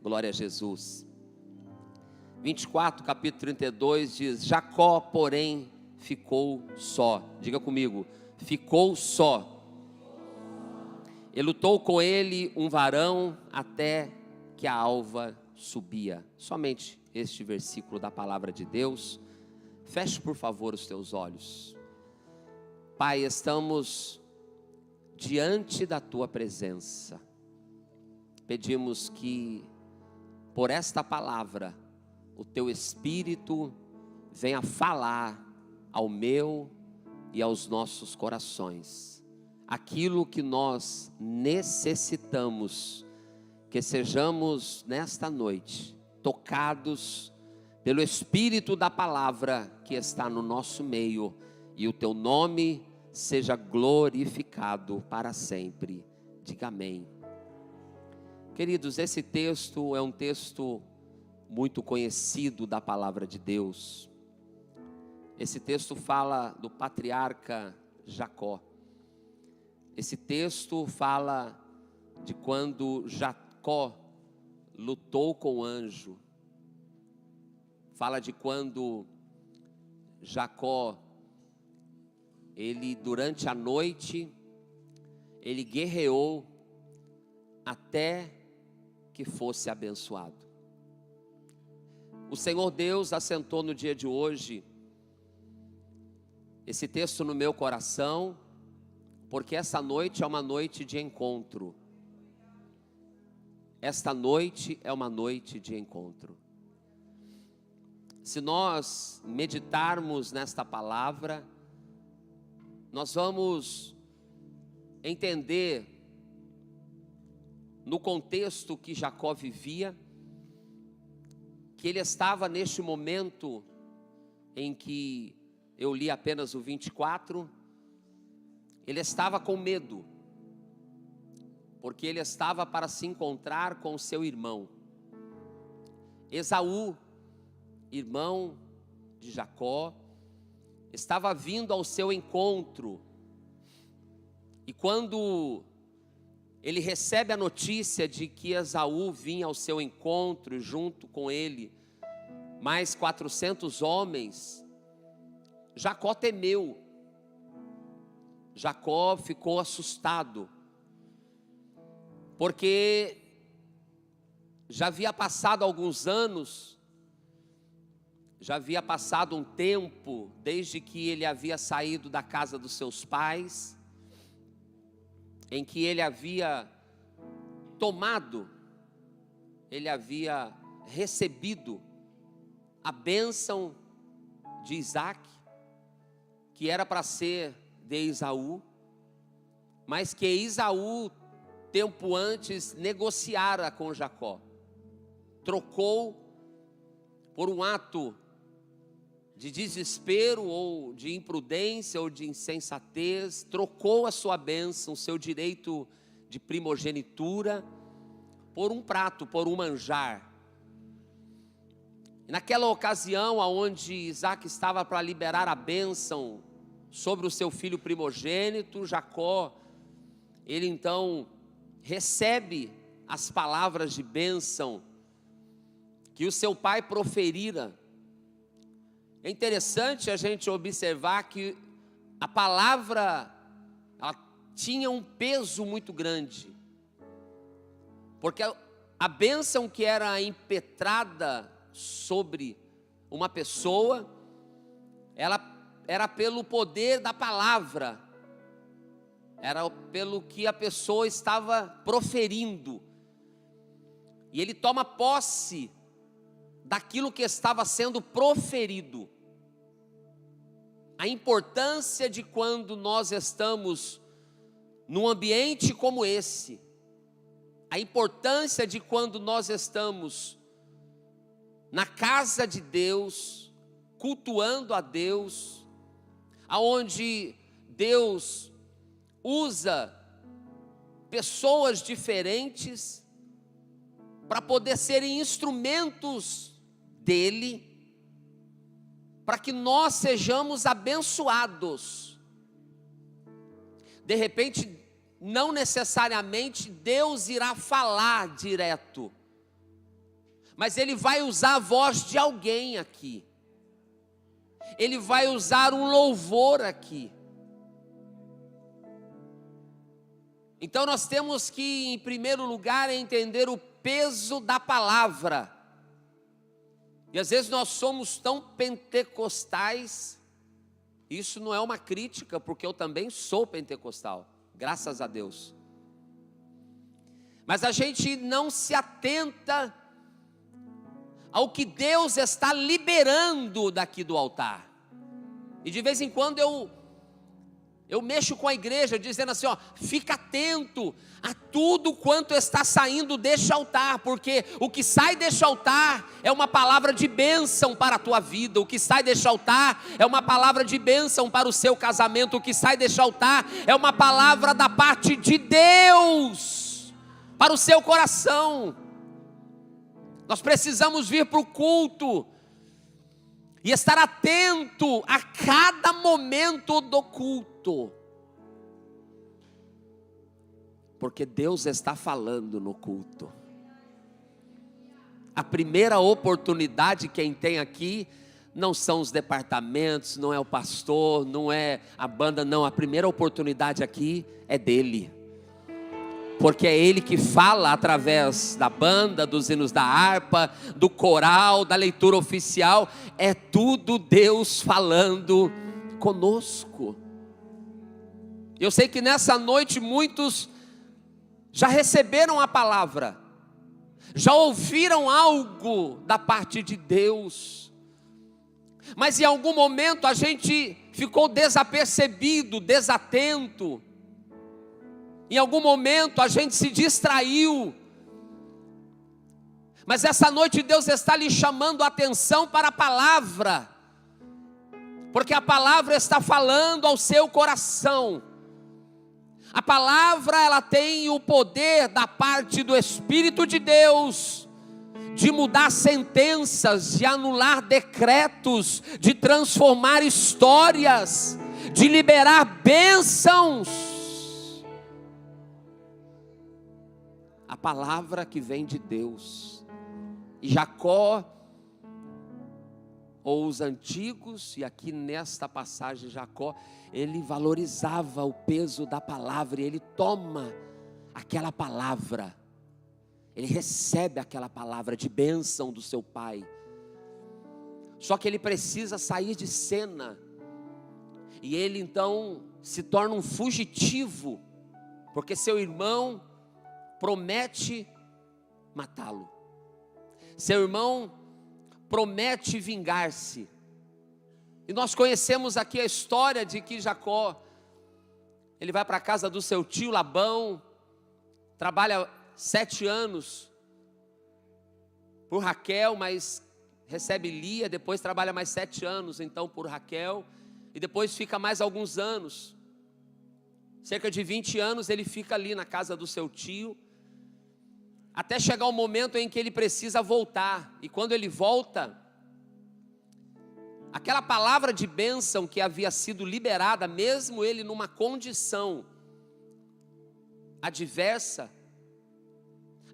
Glória a Jesus. 24, capítulo 32 diz: Jacó, porém, ficou só. Diga comigo, ficou só. E lutou com ele um varão até que a alva subia. Somente este versículo da palavra de Deus. Feche, por favor, os teus olhos. Pai, estamos diante da tua presença. Pedimos que, por esta palavra, o teu Espírito venha falar ao meu e aos nossos corações. Aquilo que nós necessitamos, que sejamos nesta noite tocados pelo Espírito da palavra que está no nosso meio, e o teu nome seja glorificado para sempre. Diga amém. Queridos, esse texto é um texto muito conhecido da palavra de Deus. Esse texto fala do patriarca Jacó. Esse texto fala de quando Jacó lutou com o anjo. Fala de quando Jacó, ele durante a noite, ele guerreou até que fosse abençoado. O Senhor Deus assentou no dia de hoje esse texto no meu coração, porque essa noite é uma noite de encontro. Esta noite é uma noite de encontro. Se nós meditarmos nesta palavra, nós vamos entender no contexto que Jacó vivia, que ele estava neste momento em que eu li apenas o 24, ele estava com medo, porque ele estava para se encontrar com o seu irmão. Esaú, irmão de Jacó, estava vindo ao seu encontro, e quando ele recebe a notícia de que Esaú vinha ao seu encontro, junto com ele mais 400 homens, Jacó temeu. Jacó ficou assustado, porque já havia passado alguns anos, já havia passado um tempo desde que ele havia saído da casa dos seus pais, em que ele havia tomado, ele havia recebido a bênção de Isaac, que era para ser de Esaú, mas que Esaú, tempo antes, negociara com Jacó, trocou por um ato de desespero, ou de imprudência, ou de insensatez, trocou a sua bênção, o seu direito de primogenitura, por um prato, por um manjar. E naquela ocasião, onde Isaac estava para liberar a bênção sobre o seu filho primogênito, Jacó, ele então recebe as palavras de bênção que o seu pai proferira. É interessante a gente observar que a palavra, ela tinha um peso muito grande, porque a bênção que era impetrada sobre uma pessoa, ela era pelo poder da palavra, era pelo que a pessoa estava proferindo, e ele toma posse daquilo que estava sendo proferido. A importância de quando nós estamos num ambiente como esse, a importância de quando nós estamos na casa de Deus, cultuando a Deus, aonde Deus usa pessoas diferentes para poder serem instrumentos dele, para que nós sejamos abençoados. De repente, não necessariamente Deus irá falar direto, Mas Ele vai usar a voz de alguém aqui. Ele vai usar um louvor aqui. Então nós temos que, em primeiro lugar, entender o peso da palavra. E às vezes nós somos tão pentecostais. Isso não é uma crítica, porque eu também sou pentecostal, graças a Deus. Mas a gente não se atenta ao que Deus está liberando daqui do altar. E de vez em quando eu mexo com a igreja, dizendo assim, ó, fica atento a tudo quanto está saindo deste altar, porque o que sai deste altar é uma palavra de bênção para a tua vida, o que sai deste altar é uma palavra de bênção para o seu casamento, o que sai deste altar é uma palavra da parte de Deus para o seu coração. Nós precisamos vir para o culto e estar atento a cada momento do culto, porque Deus está falando no culto. A primeira oportunidade quem tem aqui não são os departamentos, não é o pastor, não é a banda, não. A primeira oportunidade aqui é dele, porque é Ele que fala através da banda, dos hinos da harpa, do coral, da leitura oficial. É tudo Deus falando conosco. Eu sei que nessa noite muitos já receberam a palavra, já ouviram algo da parte de Deus, mas em algum momento a gente ficou desapercebido, desatento. Em algum momento a gente se distraiu. Mas essa noite Deus está lhe chamando a atenção para a palavra, porque a palavra está falando ao seu coração. A palavra, ela tem o poder da parte do Espírito de Deus de mudar sentenças, de anular decretos, de transformar histórias, de liberar bênçãos. A palavra que vem de Deus. E Jacó, ou os antigos, e aqui nesta passagem Jacó, ele valorizava o peso da palavra, e ele toma aquela palavra, ele recebe aquela palavra de bênção do seu pai. Só que ele precisa sair de cena, e ele então se torna um fugitivo, porque seu irmão promete matá-lo. Seu irmão promete vingar-se. E nós conhecemos aqui a história de que Jacó, ele vai para a casa do seu tio Labão, trabalha 7 anos por Raquel, mas recebe Lia, depois trabalha mais 7 anos então por Raquel, e depois fica mais alguns anos, cerca de 20 anos ele fica ali na casa do seu tio, até chegar o momento em que ele precisa voltar. E quando ele volta, aquela palavra de bênção que havia sido liberada, mesmo ele numa condição adversa,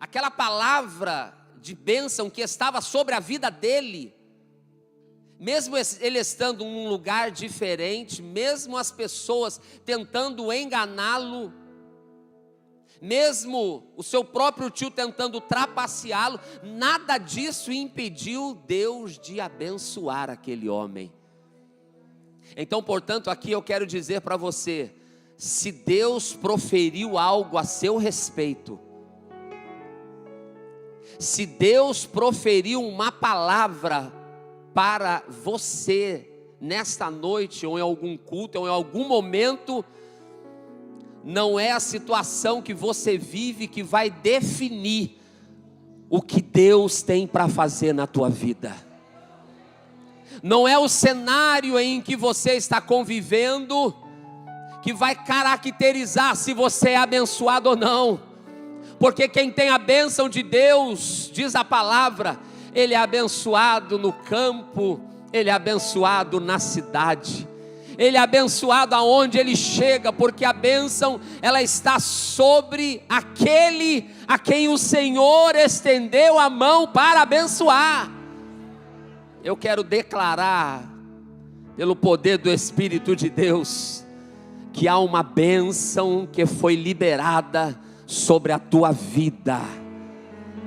aquela palavra de bênção que estava sobre a vida dele, mesmo ele estando em um lugar diferente, mesmo as pessoas tentando enganá-lo, mesmo o seu próprio tio tentando trapaceá-lo, nada disso impediu Deus de abençoar aquele homem. Então, portanto, aqui eu quero dizer para você, se Deus proferiu algo a seu respeito, se Deus proferiu uma palavra para você nesta noite, ou em algum culto, ou em algum momento, não é a situação que você vive que vai definir o que Deus tem para fazer na tua vida. Não é o cenário em que você está convivendo que vai caracterizar se você é abençoado ou não. Porque quem tem a bênção de Deus, diz a palavra, ele é abençoado no campo, ele é abençoado na cidade. Ele é abençoado aonde ele chega, porque a bênção, ela está sobre aquele a quem o Senhor estendeu a mão para abençoar. Eu quero declarar, pelo poder do Espírito de Deus, que há uma bênção que foi liberada sobre a tua vida.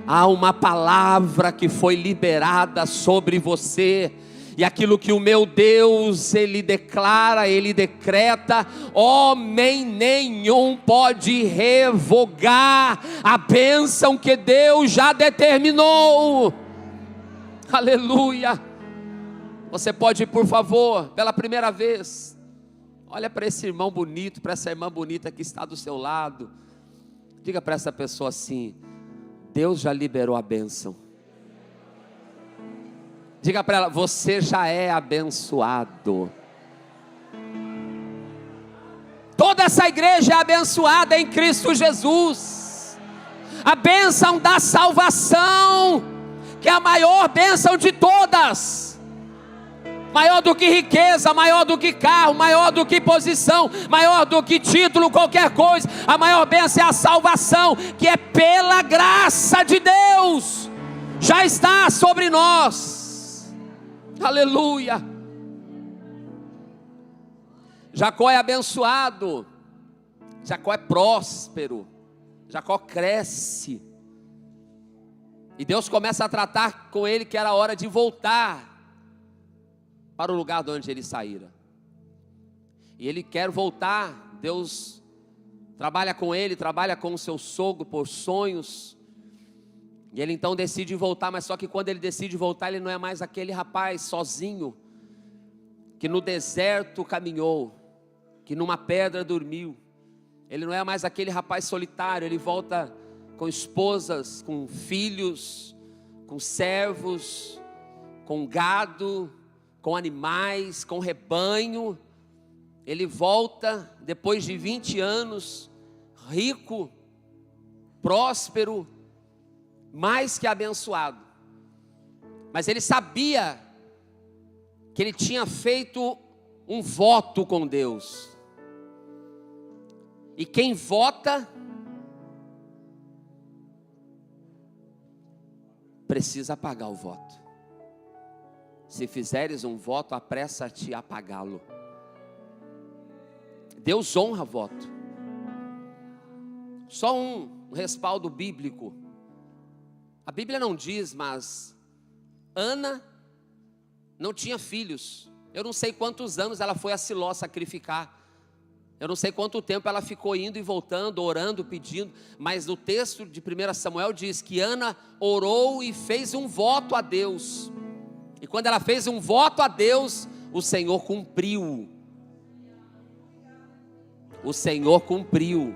Há uma palavra que foi liberada sobre você. E aquilo que o meu Deus, Ele declara, Ele decreta, homem nenhum pode revogar a bênção que Deus já determinou. Aleluia. Você pode, por favor, pela primeira vez, olha para esse irmão bonito, para essa irmã bonita que está do seu lado. Diga para essa pessoa assim: Deus já liberou a bênção. Diga para ela: você já é abençoado. Toda essa igreja é abençoada em Cristo Jesus. A bênção da salvação, que é a maior bênção de todas. Maior do que riqueza, maior do que carro, maior do que posição, maior do que título, qualquer coisa. A maior bênção é a salvação, que é pela graça de Deus, já está sobre nós. Aleluia. Jacó é abençoado, Jacó é próspero, Jacó cresce, e Deus começa a tratar com ele que era hora de voltar para o lugar de onde ele saíra. E ele quer voltar. Deus trabalha com ele, trabalha com o seu sogro por sonhos. E ele então decide voltar, mas só que quando ele decide voltar, ele não é mais aquele rapaz sozinho, que no deserto caminhou, que numa pedra dormiu. Ele não é mais aquele rapaz solitário, ele volta com esposas, com filhos, com servos, com gado, com animais, com rebanho. Ele volta depois de 20 anos, rico, próspero, mais que abençoado. Mas ele sabia que ele tinha feito um voto com Deus. E quem vota precisa pagar o voto. Se fizeres um voto, apressa-te a pagá-lo. Deus honra voto. Só um respaldo bíblico. A Bíblia não diz, mas Ana não tinha filhos. Eu não sei quantos anos ela foi a Siló sacrificar. Eu não sei quanto tempo ela ficou indo e voltando, orando, pedindo. Mas no texto de 1 Samuel diz que Ana orou e fez um voto a Deus. E quando ela fez um voto a Deus, o Senhor cumpriu. O Senhor cumpriu.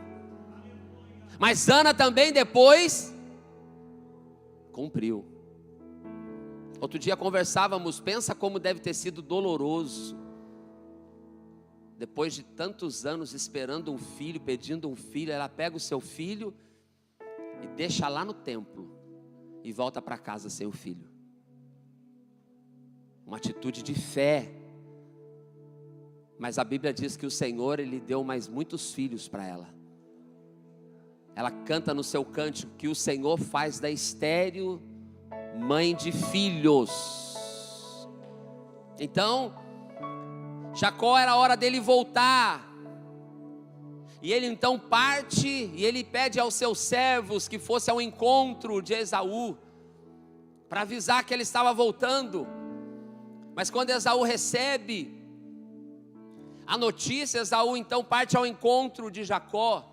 Mas Ana também depois cumpriu. Outro dia conversávamos, pensa como deve ter sido doloroso. Depois de tantos anos esperando um filho, pedindo um filho, ela pega o seu filho e deixa lá no templo e volta para casa sem o filho. Uma atitude de fé. Mas a Bíblia diz que o Senhor, Ele deu mais muitos filhos para ela. Ela canta no seu cântico que o Senhor faz da estéril mãe de filhos. Então, Jacó era a hora dele voltar. E ele então parte e ele pede aos seus servos que fosse ao encontro de Esaú, para avisar que ele estava voltando. Mas quando Esaú recebe a notícia, Esaú então parte ao encontro de Jacó.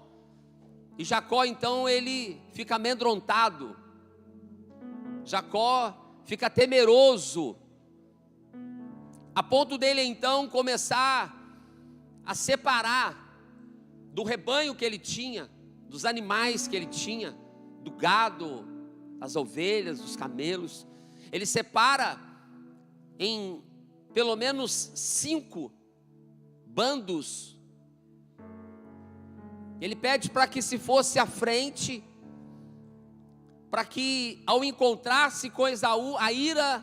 E Jacó então ele fica amedrontado. Jacó fica temeroso, a ponto dele então começar a separar do rebanho que ele tinha, dos animais que ele tinha, do gado, das ovelhas, dos camelos. Ele separa em pelo menos 5 bandos. Ele pede para que se fosse à frente, para que ao encontrar-se com Esaú, a ira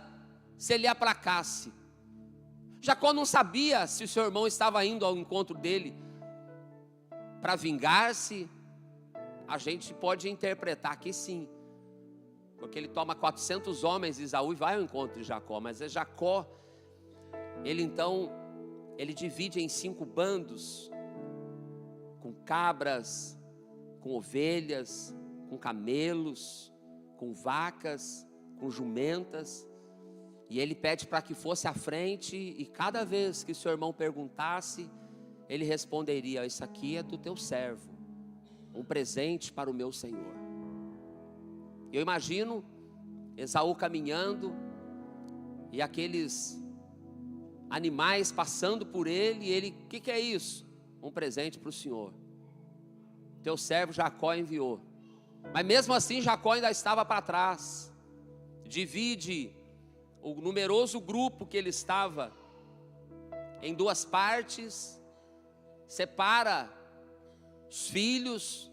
se lhe aplacasse. Jacó não sabia se o seu irmão estava indo ao encontro dele para vingar-se. A gente pode interpretar que sim, porque ele toma 400 homens, Esaú, e vai ao encontro de Jacó. Mas é Jacó, ele divide em 5 bandos, com cabras, com ovelhas, com camelos, com vacas, com jumentas. E ele pede para que fosse à frente, e cada vez que seu irmão perguntasse, ele responderia: isso aqui é do teu servo, um presente para o meu senhor. Eu imagino Esaú caminhando, e aqueles animais passando por ele, e ele: o que é isso? Um presente para o senhor, teu servo Jacó enviou. Mas mesmo assim Jacó ainda estava para trás. Divide o numeroso grupo que ele estava em 2 partes, separa os filhos,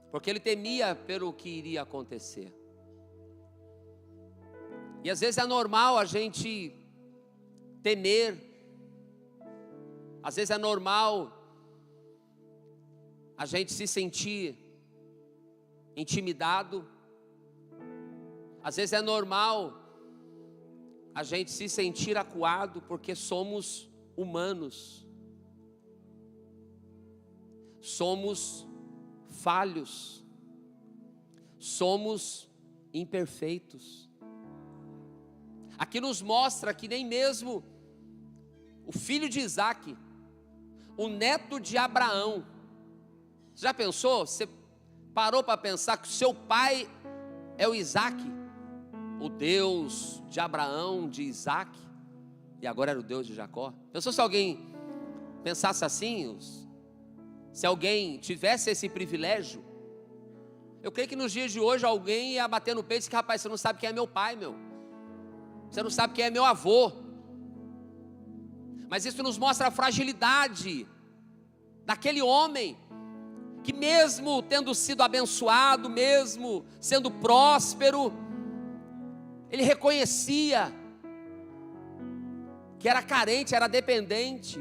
porque ele temia pelo que iria acontecer. E às vezes é normal a gente temer, às vezes é normal a gente se sentir intimidado, às vezes é normal a gente se sentir acuado, porque somos humanos, somos falhos, somos imperfeitos. Aqui nos mostra que nem mesmo o filho de Isaac, o neto de Abraão, você já pensou? Você parou para pensar que o seu pai é o Isaac, o Deus de Abraão, de Isaac, e agora era o Deus de Jacó? Pensou se alguém pensasse assim? Se alguém tivesse esse privilégio? Eu creio que nos dias de hoje alguém ia bater no peito e dizer: rapaz, você não sabe quem é meu pai, você não sabe quem é meu avô. Mas isso nos mostra a fragilidade daquele homem, que mesmo tendo sido abençoado, mesmo sendo próspero, ele reconhecia que era carente, era dependente.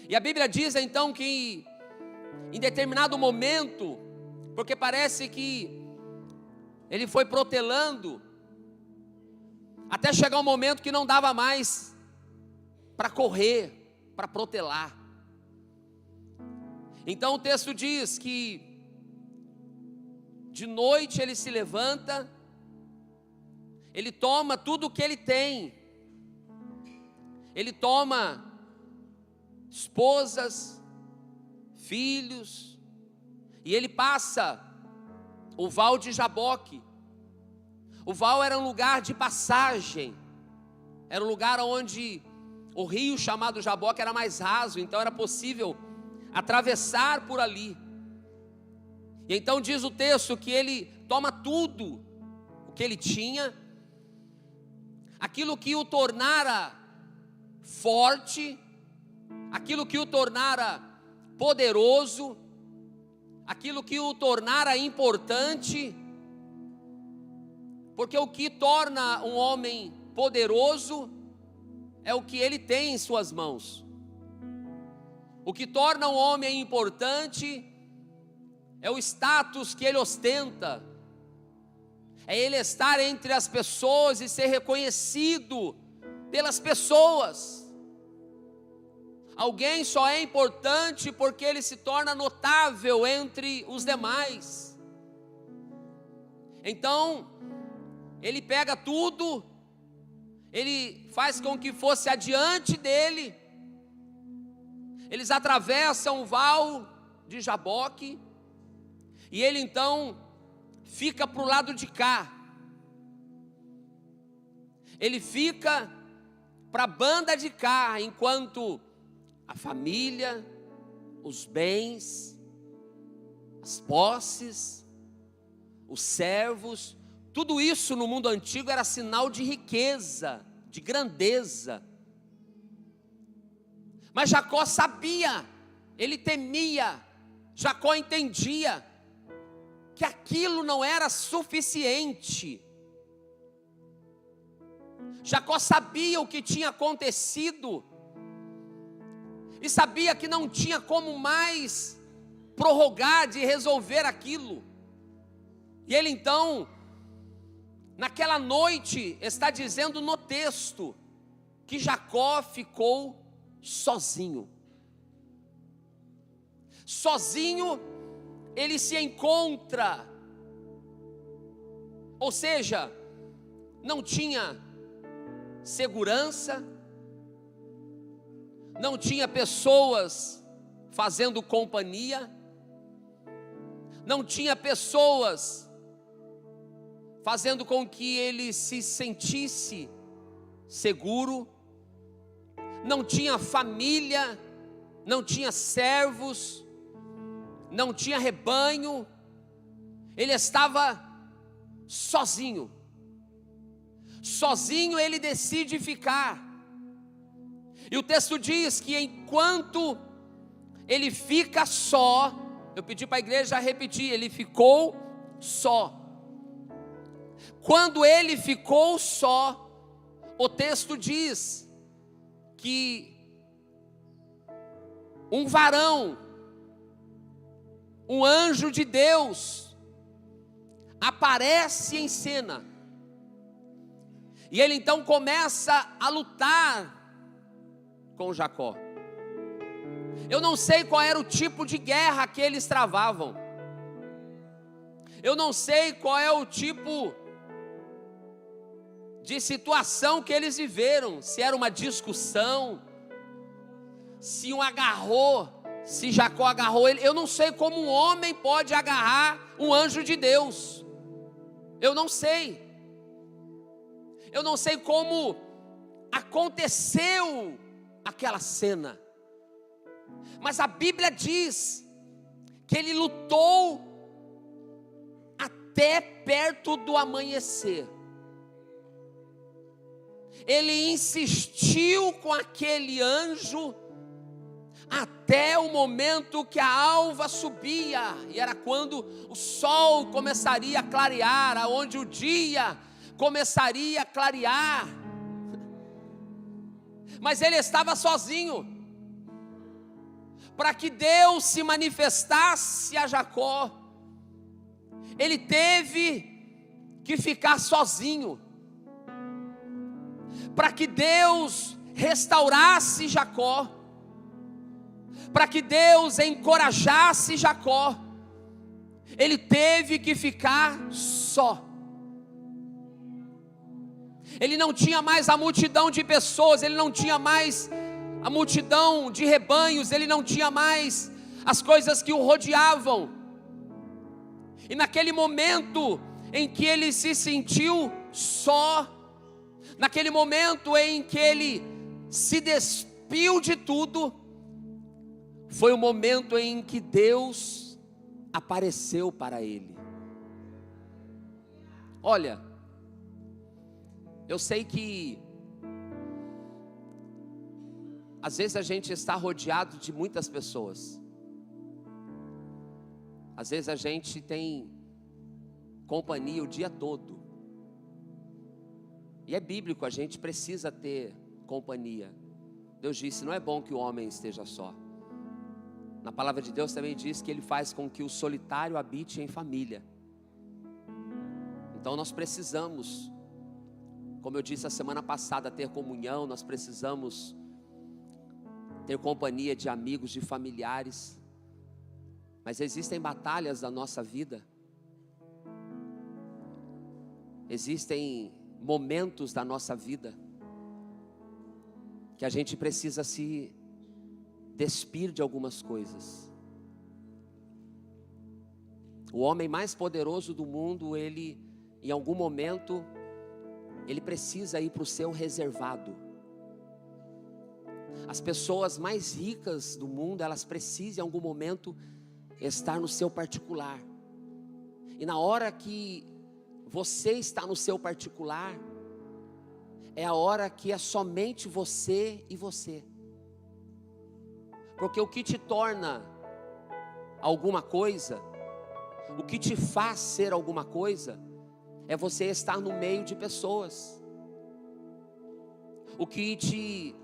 E a Bíblia diz então que em determinado momento, porque parece que ele foi protelando, até chegar um momento que não dava mais para correr, para protelar. Então o texto diz que de noite ele se levanta, ele toma tudo o que ele tem, ele toma esposas, filhos, e ele passa o val de Jaboque. O val era um lugar de passagem, era um lugar onde o rio chamado Jaboque era mais raso, então era possível atravessar por ali. E então diz o texto que ele toma tudo o que ele tinha, aquilo que o tornara forte, aquilo que o tornara poderoso, aquilo que o tornara importante, porque o que torna um homem poderoso é o que ele tem em suas mãos. O que torna um homem importante é o status que ele ostenta, é ele estar entre as pessoas e ser reconhecido pelas pessoas. Alguém só é importante porque ele se torna notável entre os demais. Então, ele pega tudo, ele faz com que fosse adiante dele. Eles atravessam o val de Jaboque, e ele então fica para o lado de cá. Ele fica para a banda de cá, enquanto a família, os bens, as posses, os servos, tudo isso no mundo antigo era sinal de riqueza, de grandeza. Mas Jacó sabia, ele temia, Jacó entendia que aquilo não era suficiente. Jacó sabia o que tinha acontecido, e sabia que não tinha como mais prorrogar, de resolver aquilo. E ele então, naquela noite, está dizendo no texto, que Jacó ficou sozinho. Sozinho, ele se encontra, ou seja, não tinha segurança, não tinha pessoas fazendo companhia, não tinha pessoas fazendo com que ele se sentisse seguro, não tinha família, não tinha servos, não tinha rebanho, ele estava sozinho. Sozinho ele decide ficar. E o texto diz que enquanto ele fica só, eu pedi para a igreja repetir, ele ficou só. Quando ele ficou só, o texto diz que um varão, um anjo de Deus, aparece em cena. E ele então começa a lutar com Jacó. Eu não sei qual era o tipo de guerra que eles travavam. Eu não sei qual é o tipo de situação que eles viveram. Se era uma discussão, se um agarrou, se Jacó agarrou ele. Eu não sei como um homem pode agarrar um anjo de Deus. Eu não sei. Eu não sei como aconteceu aquela cena. Mas a Bíblia diz que ele lutou até perto do amanhecer. Ele insistiu com aquele anjo até o momento que a alva subia, e era quando o sol começaria a clarear, aonde o dia começaria a clarear. Mas ele estava sozinho. Para que Deus se manifestasse a Jacó, ele teve que ficar sozinho. Para que Deus restaurasse Jacó, para que Deus encorajasse Jacó, ele teve que ficar só. Ele não tinha mais a multidão de pessoas, ele não tinha mais a multidão de rebanhos, ele não tinha mais as coisas que o rodeavam. E naquele momento em que ele se sentiu só, naquele momento em que ele se despiu de tudo, foi o momento em que Deus apareceu para ele. Olha, eu sei que às vezes a gente está rodeado de muitas pessoas. Às vezes a gente tem companhia o dia todo. E é bíblico, a gente precisa ter companhia. Deus disse, não é bom que o homem esteja só. Na palavra de Deus também diz que Ele faz com que o solitário habite em família. Então nós precisamos, como eu disse a semana passada, ter comunhão, nós precisamos ter companhia de amigos, de familiares. Mas existem batalhas da nossa vida, existem momentos da nossa vida que a gente precisa se despir de algumas coisas. O homem mais poderoso do mundo, ele, em algum momento, ele precisa ir para o seu reservado. As pessoas mais ricas do mundo, elas precisam em algum momento estar no seu particular. E na hora que você está no seu particular, é a hora que é somente você e você. Porque o que te torna alguma coisa, o que te faz ser alguma coisa, é você estar no meio de pessoas. O que te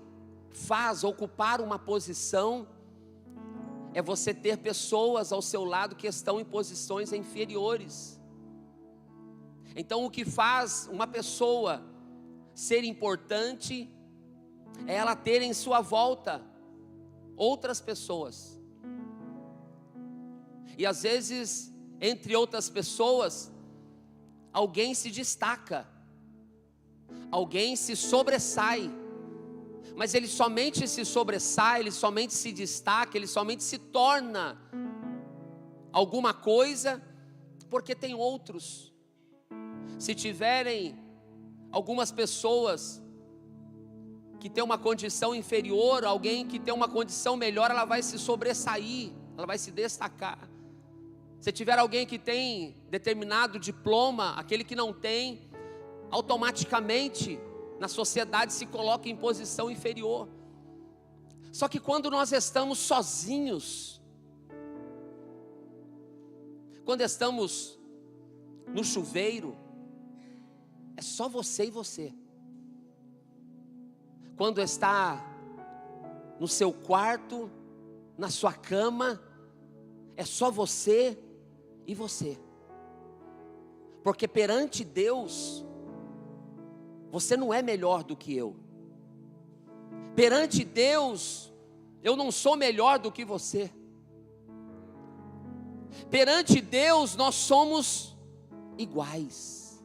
faz ocupar uma posição é você ter pessoas ao seu lado que estão em posições inferiores. Então, o que faz uma pessoa ser importante é ela ter em sua volta outras pessoas. E às vezes, entre outras pessoas, alguém se destaca, alguém se sobressai, mas ele somente se sobressai, ele somente se destaca, ele somente se torna alguma coisa, porque tem outros. Se tiverem algumas pessoas que têm uma condição inferior, alguém que tem uma condição melhor, ela vai se sobressair, ela vai se destacar. Se tiver alguém que tem determinado diploma, aquele que não tem, automaticamente na sociedade se coloca em posição inferior. Só que quando nós estamos sozinhos, quando estamos no chuveiro, é só você e você. Quando está no seu quarto, na sua cama, é só você e você. Porque perante Deus, você não é melhor do que eu. Perante Deus, eu não sou melhor do que você. Perante Deus, nós somos iguais.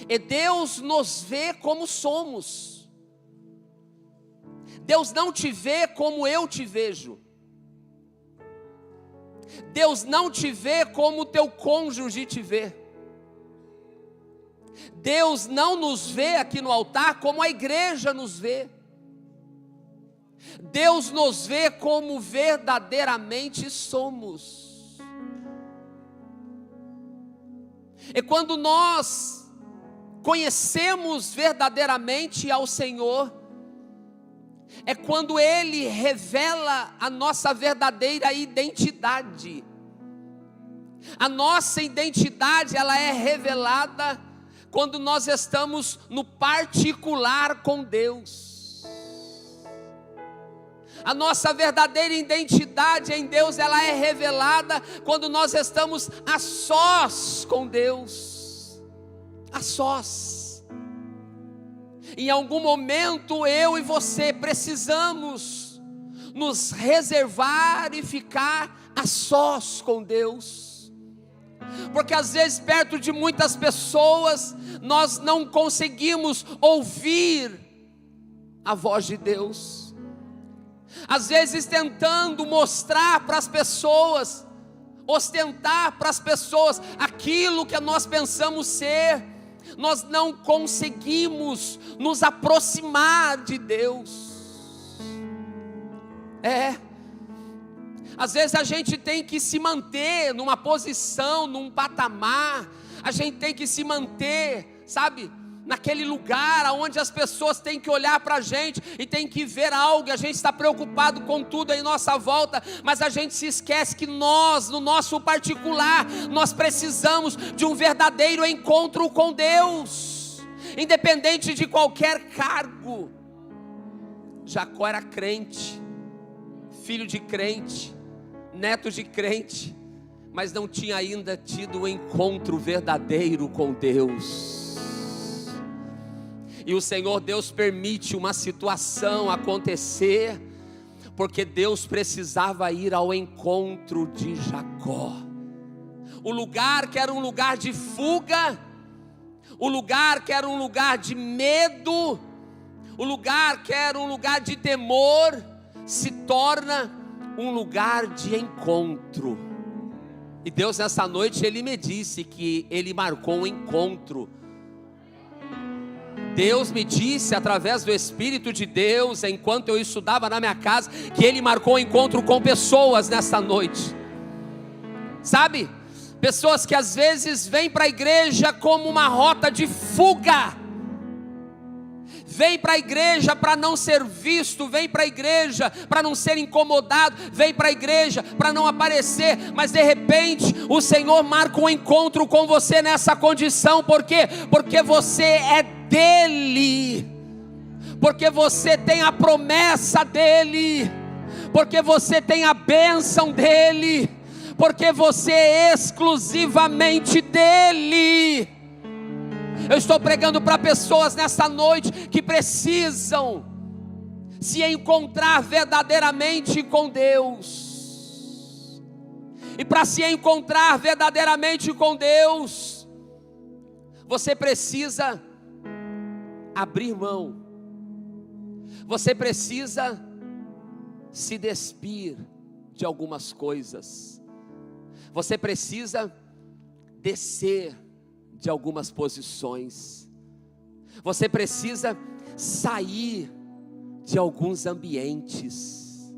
E Deus nos vê como somos. Deus não te vê como eu te vejo. Deus não te vê como o teu cônjuge te vê. Deus não nos vê aqui no altar como a igreja nos vê. Deus nos vê como verdadeiramente somos. E quando nós conhecemos verdadeiramente ao Senhor, é quando Ele revela a nossa verdadeira identidade. A nossa identidade, ela é revelada quando nós estamos no particular com Deus. A nossa verdadeira identidade em Deus, ela é revelada quando nós estamos a sós com Deus. A sós. Em algum momento eu e você precisamos nos reservar e ficar a sós com Deus. Porque às vezes perto de muitas pessoas nós não conseguimos ouvir a voz de Deus. Às vezes tentando mostrar para as pessoas, ostentar para as pessoas aquilo que nós pensamos ser, nós não conseguimos nos aproximar de Deus. Às vezes a gente tem que se manter numa posição, num patamar, a gente tem que se manter, sabe, naquele lugar onde as pessoas têm que olhar para a gente e tem que ver algo, e a gente está preocupado com tudo em nossa volta, mas a gente se esquece que nós, no nosso particular, nós precisamos de um verdadeiro encontro com Deus, independente de qualquer cargo. Jacó era crente, filho de crente, neto de crente, mas não tinha ainda tido um encontro verdadeiro com Deus. E o Senhor Deus permite uma situação acontecer, porque Deus precisava ir ao encontro de Jacó. O lugar que era um lugar de fuga, o lugar que era um lugar de medo, o lugar que era um lugar de temor, se torna um lugar de encontro. E Deus nessa noite, Ele me disse que Ele marcou um encontro. Deus me disse através do Espírito de Deus, enquanto eu estudava na minha casa, que Ele marcou um encontro com pessoas nesta noite. Sabe, pessoas que às vezes vêm para a igreja como uma rota de fuga, vem para a igreja para não ser visto, vem para a igreja para não ser incomodado, vem para a igreja para não aparecer, mas de repente o Senhor marca um encontro com você nessa condição. Por quê? Porque você é dele, porque você tem a promessa dele, porque você tem a bênção dele, porque você é exclusivamente dele. Eu estou pregando para pessoas nessa noite que precisam se encontrar verdadeiramente com Deus. E para se encontrar verdadeiramente com Deus, você precisa abrir mão. Você precisa se despir de algumas coisas. Você precisa descer de algumas posições. Você precisa sair de alguns ambientes.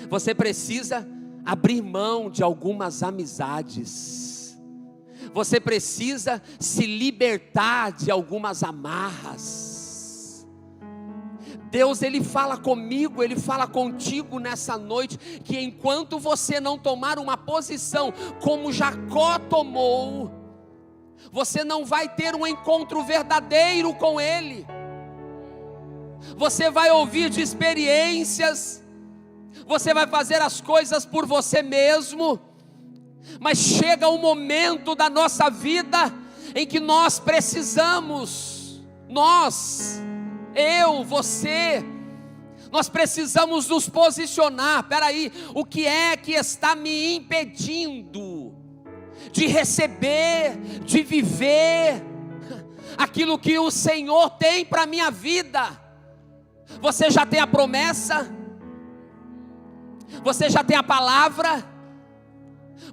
Você precisa abrir mão de algumas amizades. Você precisa se libertar de algumas amarras. Deus, Ele fala comigo, Ele fala contigo nessa noite, que enquanto você não tomar uma posição como Jacó tomou, você não vai ter um encontro verdadeiro com Ele. Você vai ouvir de experiências, você vai fazer as coisas por você mesmo, mas chega um momento da nossa vida em que nós precisamos, você, nós precisamos nos posicionar. Peraí, o que é que está me impedindo de receber, de viver aquilo que o Senhor tem para a minha vida? Você já tem a promessa? Você já tem a palavra?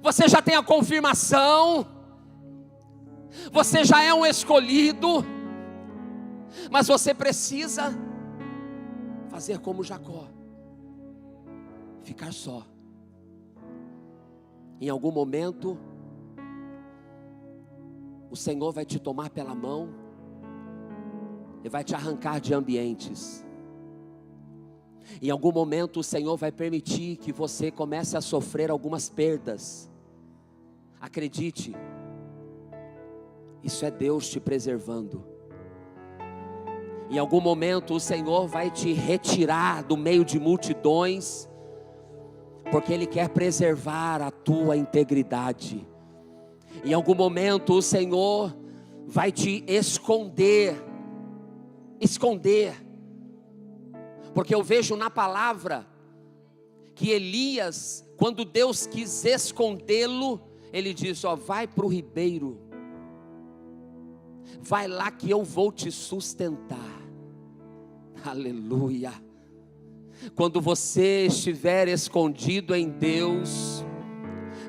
Você já tem a confirmação? Você já é um escolhido? Mas você precisa fazer como Jacó, ficar só. Em algum momento o Senhor vai te tomar pela mão e vai te arrancar de ambientes. Em algum momento o Senhor vai permitir que você comece a sofrer algumas perdas. Acredite, isso é Deus te preservando. Em algum momento o Senhor vai te retirar do meio de multidões, porque Ele quer preservar a tua integridade. Em algum momento o Senhor vai te esconder, porque eu vejo na palavra que Elias, quando Deus quis escondê-lo, Ele disse: vai para o ribeiro, vai lá que eu vou te sustentar. Aleluia. Quando você estiver escondido em Deus,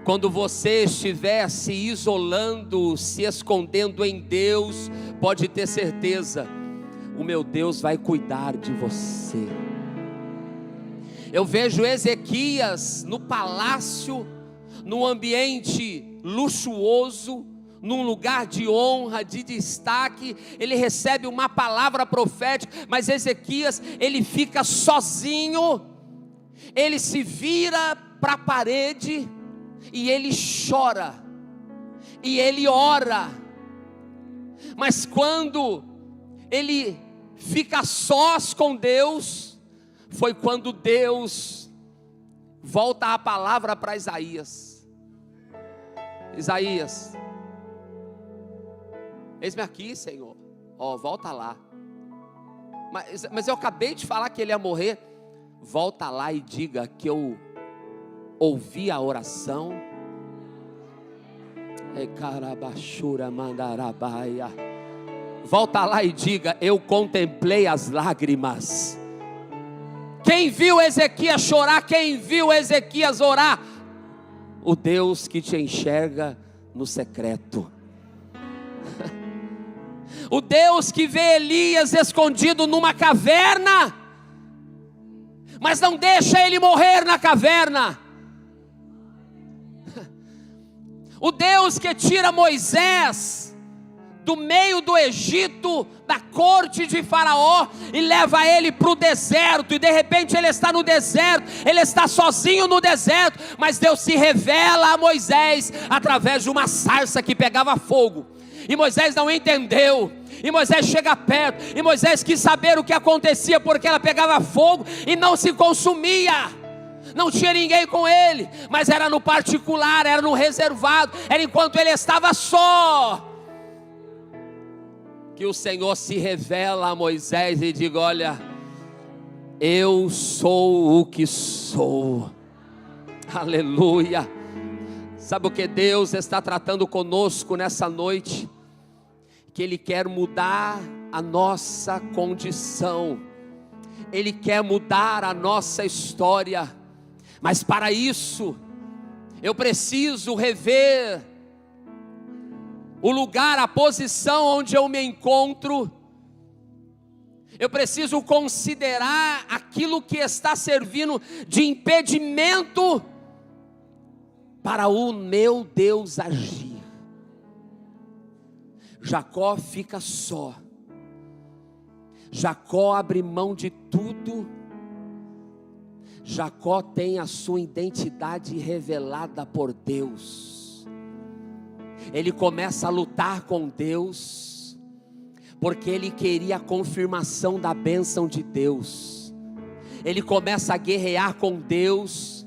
quando você estiver se isolando, se escondendo em Deus, pode ter certeza, o meu Deus vai cuidar de você. Eu vejo Ezequias no palácio, num ambiente luxuoso, num lugar de honra, de destaque. Ele recebe uma palavra profética, mas Ezequias, ele fica sozinho, ele se vira para a parede, e ele chora, e ele ora. Mas quando ele fica sós com Deus, foi quando Deus volta a palavra para Isaías: Isaías, eis-me aqui, Senhor. Volta lá. Mas eu acabei de falar que ele ia morrer. Volta lá e diga que eu ouvi a oração. Volta lá e diga: eu contemplei as lágrimas. Quem viu Ezequias chorar? Quem viu Ezequias orar? O Deus que te enxerga no secreto. O Deus que vê Elias escondido numa caverna, mas não deixa ele morrer na caverna. O Deus que tira Moisés do meio do Egito, da corte de Faraó e leva ele para o deserto, e de repente ele está no deserto, ele está sozinho no deserto, mas Deus se revela a Moisés através de uma sarça que pegava fogo, e Moisés não entendeu, e Moisés chega perto, e Moisés quis saber o que acontecia, porque ela pegava fogo e não se consumia, não tinha ninguém com ele, mas era no particular, era no reservado, era enquanto ele estava só, que o Senhor se revela a Moisés e diz: olha, eu sou o que sou. Aleluia. Sabe o que Deus está tratando conosco nessa noite? Que Ele quer mudar a nossa condição, Ele quer mudar a nossa história, mas para isso eu preciso rever o lugar, a posição onde eu me encontro. Eu preciso considerar aquilo que está servindo de impedimento para o meu Deus agir. Jacó fica só. Jacó abre mão de tudo. Jacó tem a sua identidade revelada por Deus. Ele começa a lutar com Deus, porque ele queria a confirmação da bênção de Deus. Ele começa a guerrear com Deus,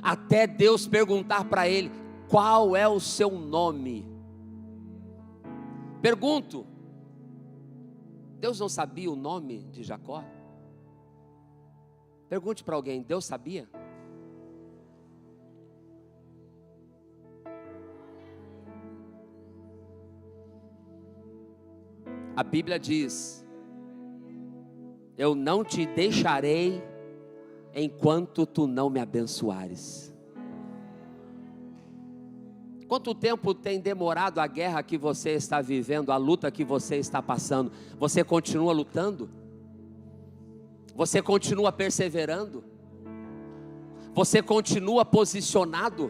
até Deus perguntar para ele: qual é o seu nome? Pergunto, Deus não sabia o nome de Jacó? Pergunte para alguém: Deus sabia? A Bíblia diz: eu não te deixarei enquanto tu não me abençoares. Quanto tempo tem demorado a guerra que você está vivendo, a luta que você está passando? Você continua lutando? Você continua perseverando? Você continua posicionado?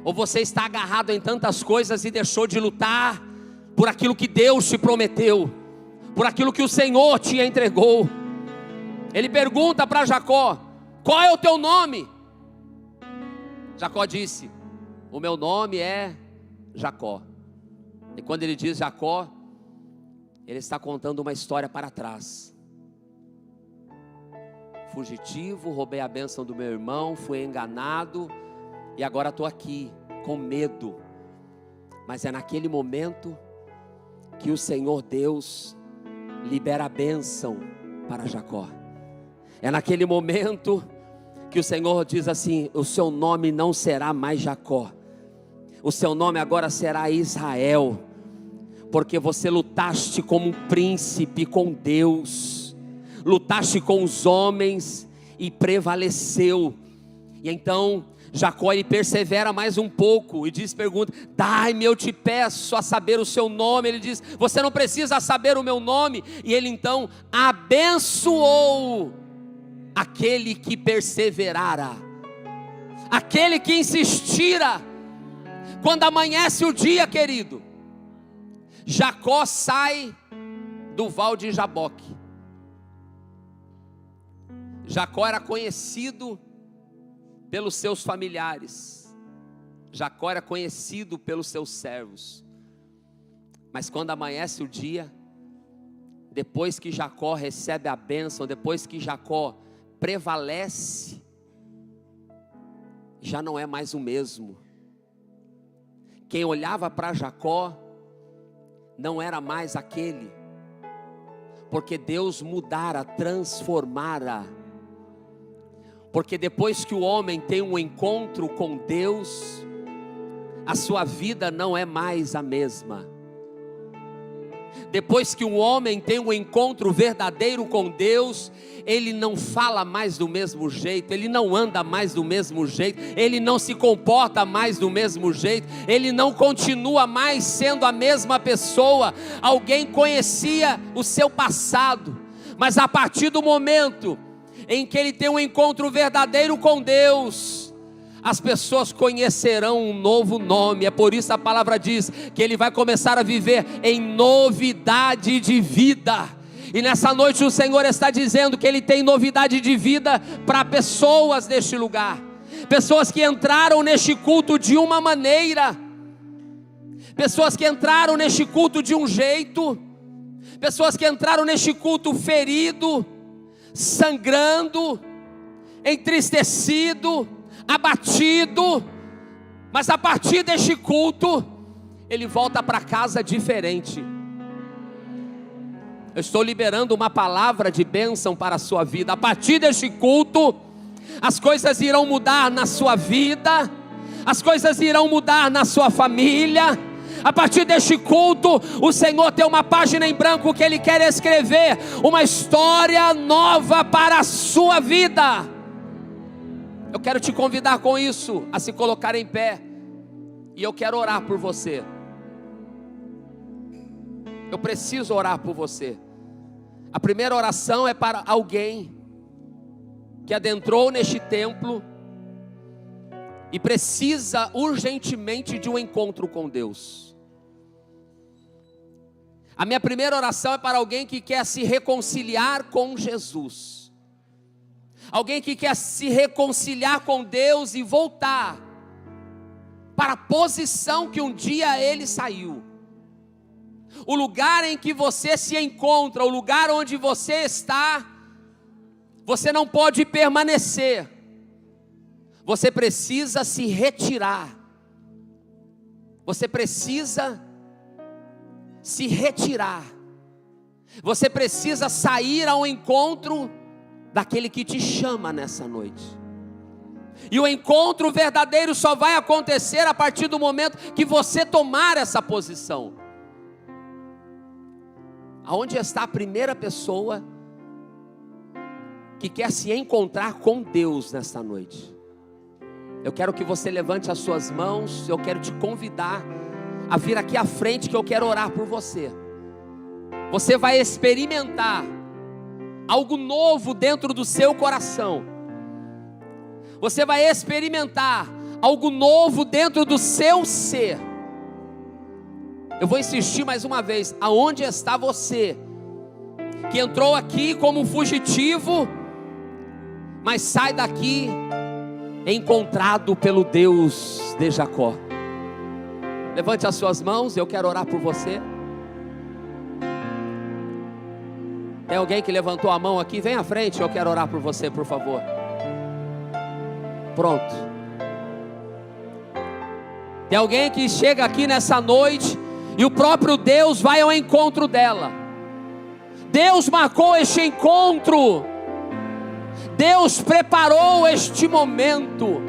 Ou você está agarrado em tantas coisas e deixou de lutar por aquilo que Deus te prometeu, por aquilo que o Senhor te entregou? Ele pergunta para Jacó: qual é o teu nome? Jacó disse: o meu nome é Jacó. E quando ele diz Jacó, ele está contando uma história para trás. Fugitivo, roubei a bênção do meu irmão, fui enganado, e agora estou aqui, com medo. Mas é naquele momento que o Senhor Deus libera a bênção para Jacó. É naquele momento que o Senhor diz assim: o seu nome não será mais Jacó, o seu nome agora será Israel, porque você lutaste como um príncipe com Deus, lutaste com os homens e prevaleceu. E então Jacó, ele persevera mais um pouco e pergunta: dai-me, eu te peço, a saber o seu nome. Ele diz: você não precisa saber o meu nome. E ele então abençoou aquele que perseverara, aquele que insistira. Quando amanhece o dia, querido, Jacó sai do val de Jaboque. Jacó era conhecido pelos seus familiares, Jacó era conhecido pelos seus servos. Mas quando amanhece o dia, depois que Jacó recebe a bênção, depois que Jacó prevalece, já não é mais o mesmo. Quem olhava para Jacó não era mais aquele, porque Deus mudara, transformara. Porque depois que o homem tem um encontro com Deus, a sua vida não é mais a mesma. Depois que um homem tem um encontro verdadeiro com Deus, ele não fala mais do mesmo jeito, ele não anda mais do mesmo jeito, ele não se comporta mais do mesmo jeito, ele não continua mais sendo a mesma pessoa. Alguém conhecia o seu passado, mas a partir do momento em que ele tem um encontro verdadeiro com Deus, as pessoas conhecerão um novo nome. É por isso a palavra diz que ele vai começar a viver em novidade de vida. E nessa noite o Senhor está dizendo que ele tem novidade de vida para pessoas neste lugar. Pessoas que entraram neste culto de uma maneira, pessoas que entraram neste culto de um jeito, pessoas que entraram neste culto ferido, sangrando, entristecido, abatido, mas a partir deste culto, ele volta para casa diferente. Eu estou liberando uma palavra de bênção para a sua vida. A partir deste culto, as coisas irão mudar na sua vida, as coisas irão mudar na sua família. A partir deste culto, o Senhor tem uma página em branco que Ele quer escrever, uma história nova para a sua vida. Eu quero te convidar com isso, a se colocar em pé, e eu quero orar por você. Eu preciso orar por você. A primeira oração é para alguém que adentrou neste templo e precisa urgentemente de um encontro com Deus. A minha primeira oração é para alguém que quer se reconciliar com Jesus. Alguém que quer se reconciliar com Deus e voltar para a posição que um dia ele saiu. O lugar em que você se encontra, o lugar onde você está, você não pode permanecer. Você precisa se retirar. Você precisa se retirar. Você precisa sair ao encontro daquele que te chama nessa noite. E o encontro verdadeiro só vai acontecer a partir do momento que você tomar essa posição. Aonde está a primeira pessoa que quer se encontrar com Deus nesta noite? Eu quero que você levante as suas mãos. Eu quero te convidar a vir aqui à frente, que eu quero orar por você. Você vai experimentar algo novo dentro do seu coração. Você vai experimentar algo novo dentro do seu ser. Eu vou insistir mais uma vez. Aonde está você que entrou aqui como um fugitivo, mas sai daqui encontrado pelo Deus de Jacó? Levante as suas mãos, eu quero orar por você. Tem alguém que levantou a mão aqui? Vem à frente, eu quero orar por você, por favor. Pronto. Tem alguém que chega aqui nessa noite e o próprio Deus vai ao encontro dela. Deus marcou este encontro. Deus preparou este momento.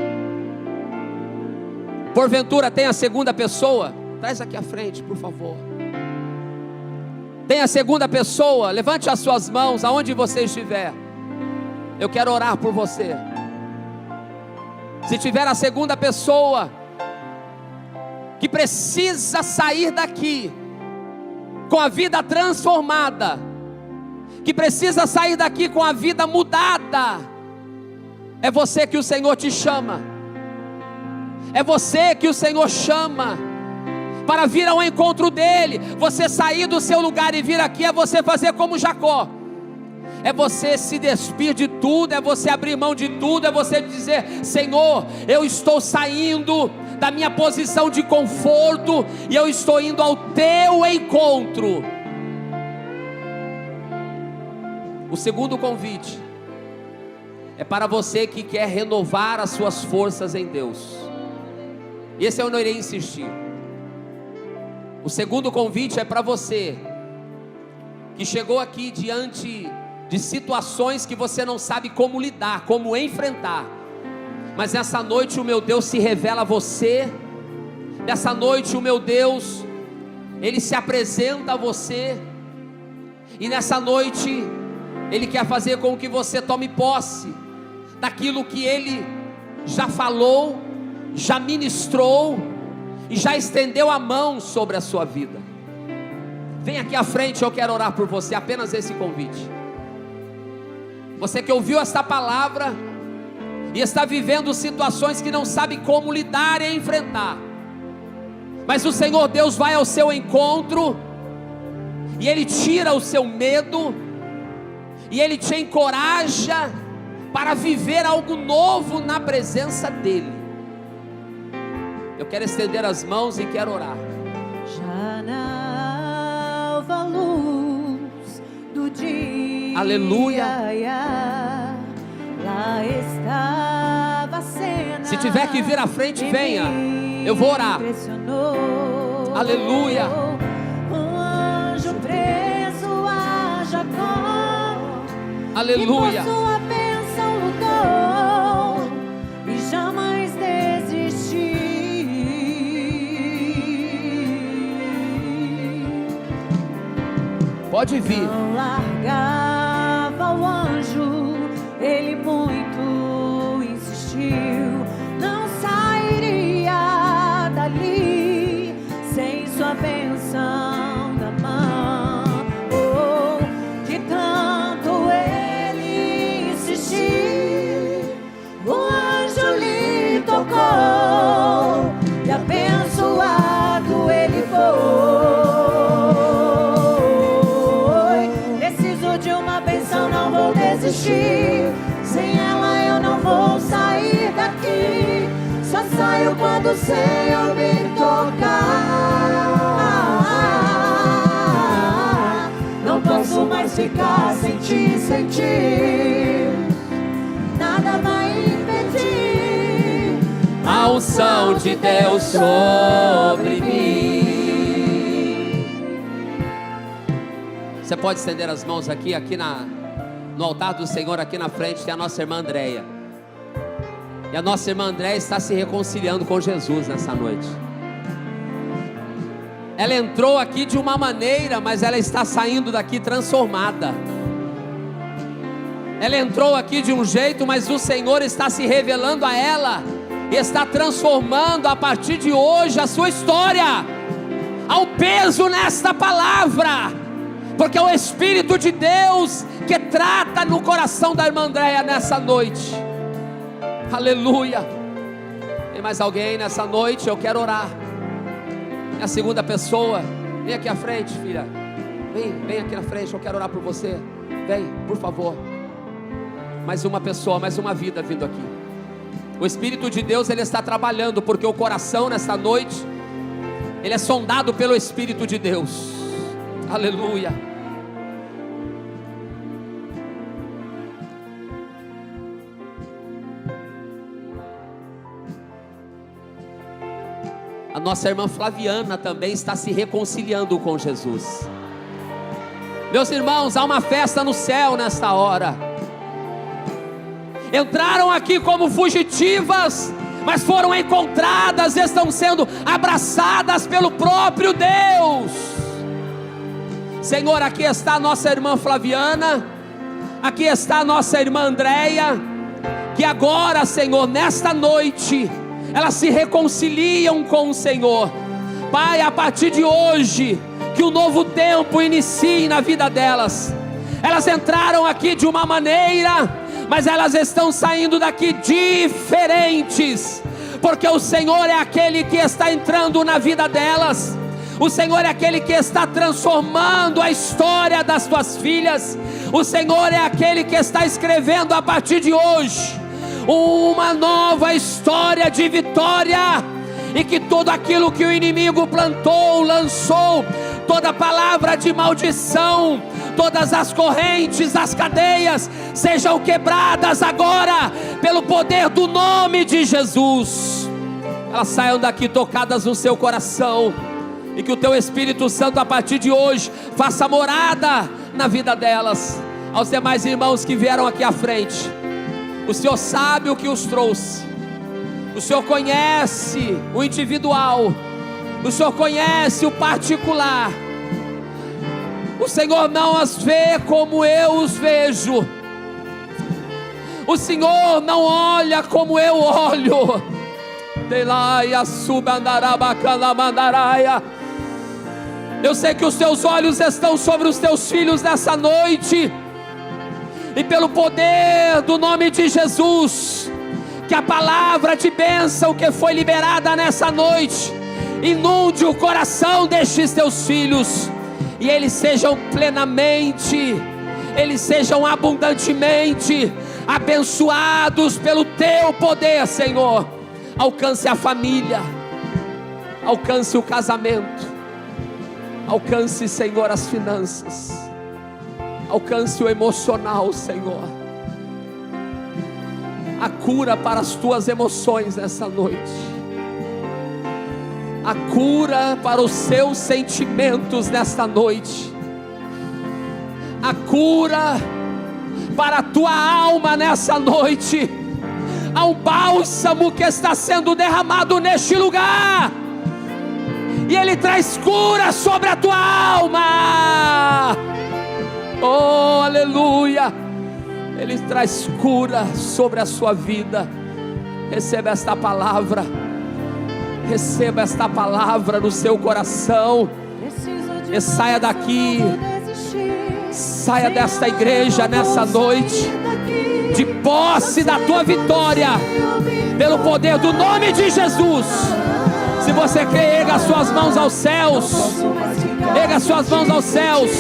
Porventura tem a segunda pessoa? Traz aqui à frente, por favor. Tem a segunda pessoa? Levante as suas mãos aonde você estiver. Eu quero orar por você. Se tiver a segunda pessoa que precisa sair daqui com a vida transformada, que precisa sair daqui com a vida mudada, é você que o Senhor te chama. É você que o Senhor chama para vir ao encontro dele. Você sair do seu lugar e vir aqui é você fazer como Jacó. É você se despir de tudo, é você abrir mão de tudo, é você dizer: Senhor, eu estou saindo da minha posição de conforto e eu estou indo ao teu encontro. O segundo convite é para você que quer renovar as suas forças em Deus. Esse eu não irei insistir. O segundo convite é para você que chegou aqui diante de situações que você não sabe como lidar, como enfrentar. Mas nessa noite o meu Deus se revela a você. Nessa noite o meu Deus, Ele se apresenta a você. E nessa noite Ele quer fazer com que você tome posse daquilo que Ele já falou, já ministrou e já estendeu a mão sobre a sua vida. Vem aqui à frente, eu quero orar por você. Apenas esse convite. Você que ouviu esta palavra e está vivendo situações que não sabe como lidar e enfrentar, mas o Senhor Deus vai ao seu encontro, e Ele tira o seu medo, e Ele te encoraja para viver algo novo na presença dEle. Eu quero estender as mãos e quero orar. Já na alva luz do dia, aleluia, lá estava a cena. Se tiver que vir à frente, venha, eu vou orar. Aleluia. Um anjo preso a Jacó, aleluia, e por sua bênção lutou e jamais desistiu. Pode vir. Não largava o anjo, ele muito insistiu, não sairia dali sem sua bênção na mão. Oh, de tanto ele insistir, o anjo lhe tocou e abençoado ele foi. Não vou desistir, sem ela eu não vou sair daqui. Só saio quando o Senhor me tocar. Não posso mais ficar sem ti, sem ti. Nada vai impedir a unção de Deus sobre mim. Você pode estender as mãos aqui no altar do Senhor, aqui na frente tem a nossa irmã Andréia. E a nossa irmã Andréia está se reconciliando com Jesus nessa noite. Ela entrou aqui de uma maneira, mas ela está saindo daqui transformada. Ela entrou aqui de um jeito, mas o Senhor está se revelando a ela e está transformando a partir de hoje a sua história. Há um peso nesta palavra, porque é o Espírito de Deus que trata no coração da irmã Andréia nessa noite. Aleluia. Tem mais alguém nessa noite? Eu quero orar. É a segunda pessoa. Vem aqui à frente, filha. Vem aqui na frente, eu quero orar por você. Vem, por favor. Mais uma pessoa, mais uma vida vindo aqui. O Espírito de Deus, Ele está trabalhando, porque o coração nessa noite, ele é sondado pelo Espírito de Deus. Aleluia. A nossa irmã Flaviana também está se reconciliando com Jesus. Meus irmãos, há uma festa no céu nesta hora. Entraram aqui como fugitivas, mas foram encontradas, estão sendo abraçadas pelo próprio Deus. Senhor, aqui está a nossa irmã Flaviana, aqui está a nossa irmã Andréia, que agora, Senhor, nesta noite, elas se reconciliam com o Senhor. Pai, a partir de hoje, que um novo tempo inicie na vida delas. Elas entraram aqui de uma maneira, mas elas estão saindo daqui diferentes, porque o Senhor é aquele que está entrando na vida delas. O Senhor é aquele que está transformando a história das tuas filhas. O Senhor é aquele que está escrevendo a partir de hoje uma nova história de vitória, e que tudo aquilo que o inimigo plantou, lançou, toda palavra de maldição, todas as correntes, as cadeias, sejam quebradas agora, pelo poder do nome de Jesus. Elas saiam daqui tocadas no seu coração, e que o teu Espírito Santo a partir de hoje faça morada na vida delas. Aos demais irmãos que vieram aqui à frente, o Senhor sabe o que os trouxe, o Senhor conhece o individual, o Senhor conhece o particular. O Senhor não as vê como eu os vejo, o Senhor não olha como eu olho. Eu sei que os teus olhos estão sobre os teus filhos nessa noite, e pelo poder do nome de Jesus, Que a palavra de bênção que foi liberada nessa noite inunde o coração destes teus filhos, e eles sejam plenamente, eles sejam abundantemente abençoados pelo teu poder, Senhor. Alcance a família, alcance o casamento, alcance, Senhor, as finanças, alcance o emocional, Senhor. A cura para as tuas emoções nessa noite, a cura para os seus sentimentos nesta noite, a cura para a tua alma nessa noite. Há um bálsamo que está sendo derramado neste lugar, e ele traz cura sobre a tua alma. Oh, aleluia! Ele traz cura sobre a sua vida. Receba esta palavra, receba esta palavra no seu coração, e saia daqui, saia desta igreja nessa noite, de posse da tua vitória, pelo poder do nome de Jesus. Se você crê, erga as suas mãos aos céus, erga as suas mãos aos céus.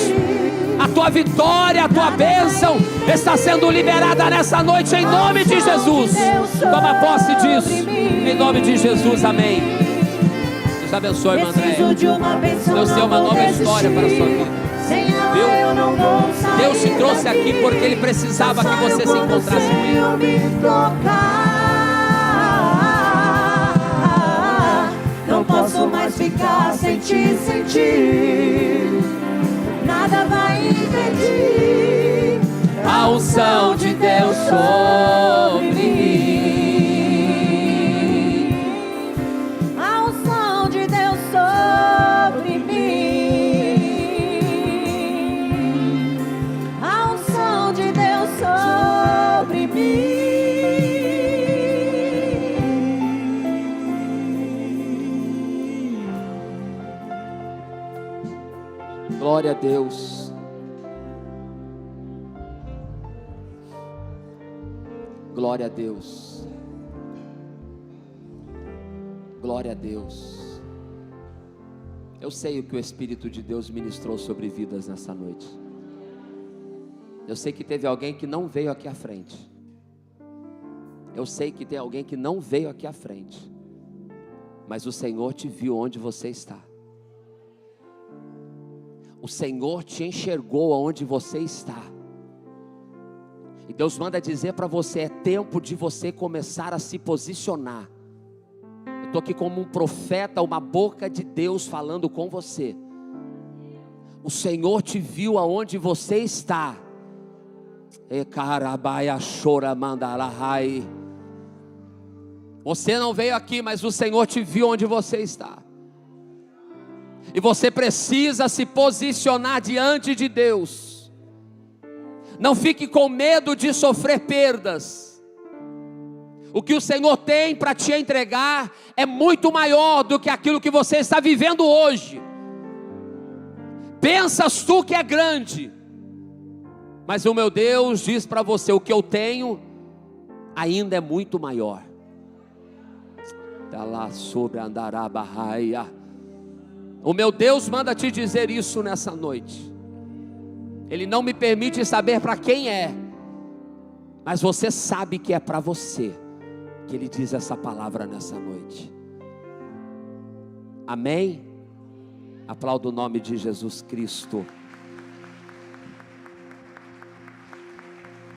A tua vitória, a tua bênção está sendo liberada nessa noite, em nome de Jesus. Toma posse disso, em nome de Jesus, amém. Deus abençoe, irmã Andréia. Deus tem uma nova história para a sua vida, viu? Deus te trouxe aqui porque Ele precisava que você se encontrasse com Ele. Não posso mais ficar sem ti, nada vai impedir a unção de Deus sobre mim, a unção de Deus sobre mim, a unção de Deus sobre mim. Glória a Deus. Glória a Deus. Glória a Deus. Eu sei o que o Espírito de Deus ministrou sobre vidas nessa noite. Eu sei que teve alguém que não veio aqui à frente. Eu sei que tem alguém que não veio aqui à frente, mas o Senhor te viu onde você está. O Senhor te enxergou aonde você está. E Deus manda dizer para você: é tempo de você começar a se posicionar. Eu estou aqui como um profeta, uma boca de Deus falando com você. O Senhor te viu aonde você está. Você não veio aqui, mas o Senhor te viu onde você está. E você precisa se posicionar diante de Deus. Não fique com medo de sofrer perdas. O que o Senhor tem para te entregar é muito maior do que aquilo que você está vivendo hoje. Pensas tu que é grande, mas o meu Deus diz para você: o que eu tenho ainda é muito maior. Está lá sobre Andarabarraia. O meu Deus manda te dizer isso nessa noite. Ele não me permite saber para quem é, mas você sabe que é para você que Ele diz essa palavra nessa noite. Amém? Aplauda o nome de Jesus Cristo.